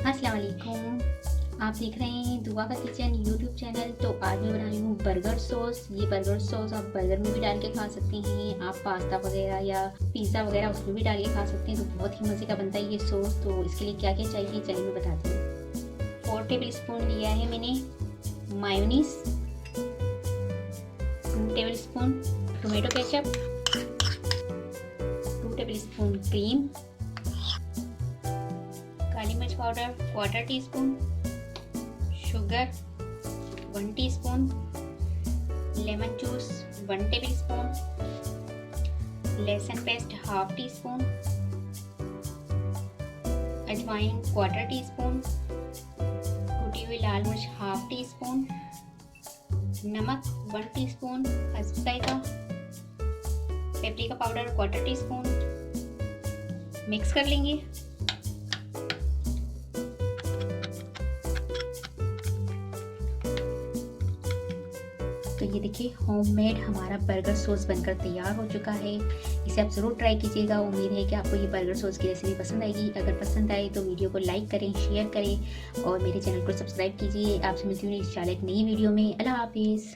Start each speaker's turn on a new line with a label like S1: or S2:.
S1: अस्सलाम वालेकुम। आप देख रहे हैं दुआ का किचन यूट्यूब चैनल। तो आज मैं बना रही हूँ बर्गर सॉस। ये बर्गर सॉस आप बर्गर में भी डाल के खा सकते हैं, आप पास्ता वगैरह या पिज़्ज़ा वगैरह उसमें भी डाल के खा सकते हैं। तो बहुत ही मज़े का बनता है ये सॉस। तो इसके लिए क्या क्या चाहिए चलिए मैं बताती हूँ। 4 टेबल स्पून लिया है मैंने mayonnaise, 2 table spoon tomato ketchup, 2 table spoon cream, काली मिर्च powder 1/4 teaspoon, sugar 1 teaspoon, lemon juice 1 table spoon, लहसुन पेस्ट 1/2 टीस्पून, अजवाइन 1/4 टीस्पून, कुटी हुई लाल मिर्च 1/2 टीस्पून, नमक 1 टीस्पून, हल्दी जायका, पेपरिका पाउडर 1/4 टीस्पून। मिक्स कर लेंगे। तो ये देखिए होममेड हमारा बर्गर सॉस बनकर तैयार हो चुका है। इसे आप ज़रूर ट्राई कीजिएगा। उम्मीद है कि आपको ये बर्गर सॉस की रेसिपी पसंद आएगी। अगर पसंद आए तो वीडियो को लाइक करें, शेयर करें और मेरे चैनल को सब्सक्राइब कीजिए। आपसे मिलती हूँ इंशाल्लाह एक नई वीडियो में। अल्लाह हाफिज़।